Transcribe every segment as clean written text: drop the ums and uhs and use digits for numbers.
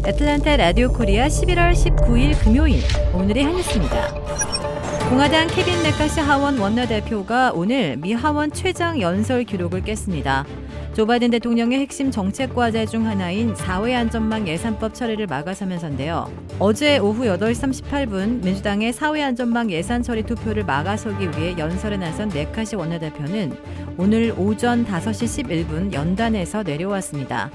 애틀랜타 라디오 코리아 11월 19일 금요일 오늘의 한뉴스입니다. 공화당 케빈 메카시 하원 원내대표가 오늘 미 하원 최장 연설 기록을 깼습니다. 조 바이든 대통령의 핵심 정책 과제 중 하나인 사회 안전망 예산법 처리를 막아서면서인데요. 어제 오후 8시 38분 민주당의 사회 안전망 예산 처리 투표를 막아서기 위해 연설에 나선 메카시 원내대표는 오늘 오전 5시 11분 연단에서 내려왔습니다.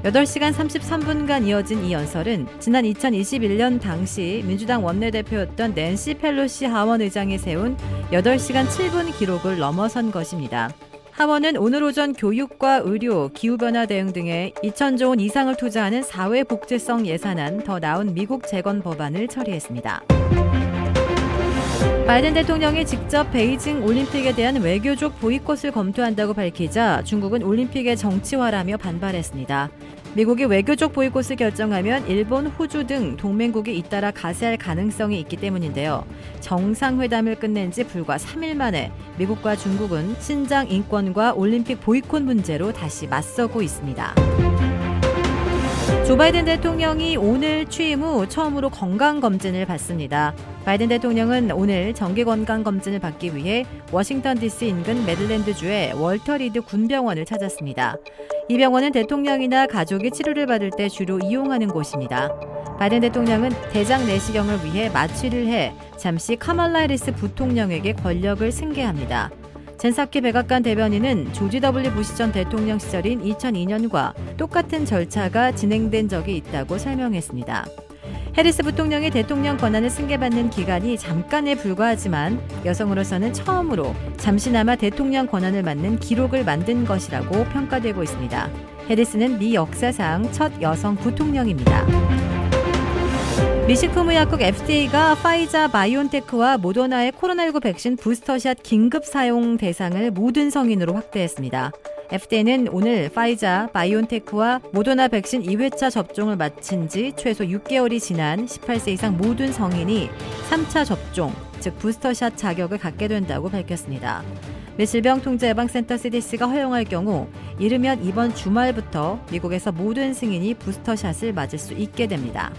8시간 33분간 이어진 이 연설은 지난 2021년 당시 민주당 원내대표였던 낸시 펠로시 하원 의장이 세운 8시간 7분 기록을 넘어선 것입니다. 하원은 오늘 오전 교육과 의료, 기후변화 대응 등에 2,000조 원 이상을 투자하는 사회복지성 예산안 더 나은 미국 재건 법안을 처리했습니다. 바이든 대통령이 직접 베이징 올림픽에 대한 외교적 보이콧을 검토한다고 밝히자 중국은 올림픽의 정치화라며 반발했습니다. 미국이 외교적 보이콧을 결정하면 일본, 호주 등 동맹국이 잇따라 가세할 가능성이 있기 때문인데요. 정상회담을 끝낸 지 불과 3일 만에 미국과 중국은 신장 인권과 올림픽 보이콧 문제로 다시 맞서고 있습니다. 조 바이든 대통령이 오늘 취임 후 처음으로 건강검진을 받습니다. 바이든 대통령은 오늘 정기건강검진을 받기 위해 워싱턴 DC 인근 메릴랜드주의 월터 리드 군병원을 찾았습니다. 이 병원은 대통령이나 가족이 치료를 받을 때 주로 이용하는 곳입니다. 바이든 대통령은 대장 내시경을 위해 마취를 해 잠시 카멀라 해리스 부통령에게 권력을 승계합니다. 젠 사키 백악관 대변인은 조지 W 부시 전 대통령 시절인 2002년과 똑같은 절차가 진행된 적이 있다고 설명했습니다. 해리스 부통령이 대통령 권한을 승계받는 기간이 잠깐에 불과하지만 여성으로서는 처음으로 잠시나마 대통령 권한을 맡는 기록을 만든 것이라고 평가되고 있습니다. 해리스는 미 역사상 첫 여성 부통령입니다. 미 식품의약국 FDA가 파이자 바이온테크와 모더나의 코로나19 백신 부스터샷 긴급 사용 대상을 모든 성인으로 확대했습니다. FDA는 오늘 파이자, 바이온테크와 모더나 백신 2회차 접종을 마친 지 최소 6개월이 지난 18세 이상 모든 성인이 3차 접종, 즉 부스터샷 자격을 갖게 된다고 밝혔습니다. 미 질병통제예방센터 CDC가 허용할 경우 이르면 이번 주말부터 미국에서 모든 승인이 부스터샷을 맞을 수 있게 됩니다.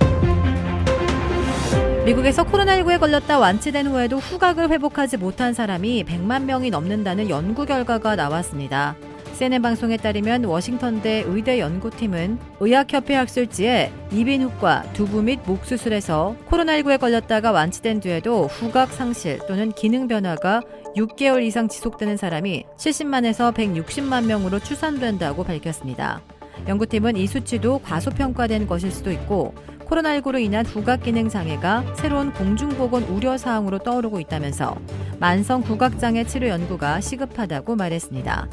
미국에서 코로나19에 걸렸다 완치된 후에도 후각을 회복하지 못한 사람이 100만 명이 넘는다는 연구 결과가 나왔습니다. CNN 방송에 따르면 워싱턴대 의대 연구팀은 의학협회 학술지에 이비인후과, 두부 및 목 수술에서 코로나19에 걸렸다가 완치된 뒤에도 후각 상실 또는 기능 변화가 6개월 이상 지속되는 사람이 70만에서 160만 명으로 추산된다고 밝혔습니다. 연구팀은 이 수치도 과소평가된 것일 수도 있고 코로나19로 인한 후각 기능 장애가 새로운 공중보건 우려사항으로 떠오르고 있다면서 만성 후각장애 치료 연구가 시급하다고 말했습니다.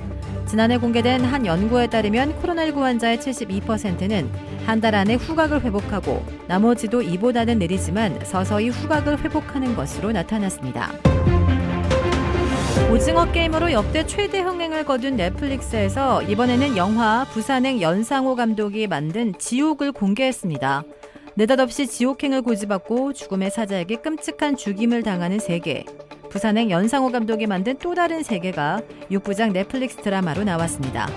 지난해 공개된 한 연구에 따르면 코로나19 환자의 72%는 한 달 안에 후각을 회복하고 나머지도 이보다는 느리지만 서서히 후각을 회복하는 것으로 나타났습니다. 오징어 게임으로 역대 최대 흥행을 거둔 넷플릭스에서 이번에는 영화 부산행 연상호 감독이 만든 지옥을 공개했습니다. 느닷없이 지옥행을 고집받고 죽음의 사자에게 끔찍한 죽임을 당하는 세계. 부산행 연상호 감독이 만든 또 다른 세계가 6부작 넷플릭스 드라마로 나왔습니다.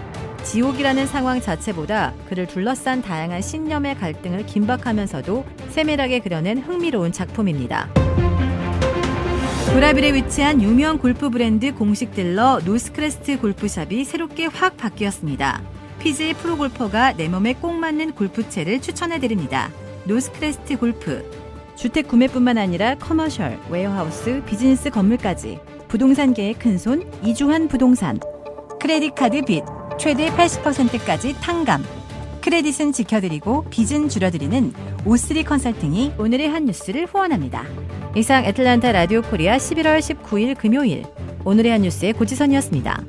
지옥이라는 상황 자체보다 그를 둘러싼 다양한 신념의 갈등을 긴박하면서도 세밀하게 그려낸 흥미로운 작품입니다. 도라빌에 위치한 유명 골프 브랜드 공식 딜러 노스크레스트 골프샵이 새롭게 확 바뀌었습니다. PGA 프로골퍼가 내 몸에 꼭 맞는 골프채를 추천해드립니다. 노스크레스트 골프. 주택 구매뿐만 아니라 커머셜, 웨어하우스, 비즈니스 건물까지 부동산계의 큰손 이주환 부동산. 크레딧 카드 빚 최대 80%까지 탕감. 크레딧은 지켜드리고 빚은 줄여드리는 O3 컨설팅이 오늘의 한 뉴스를 후원합니다. 이상 애틀랜타 라디오 코리아 11월 19일 금요일 오늘의 한 뉴스의 고지선이었습니다.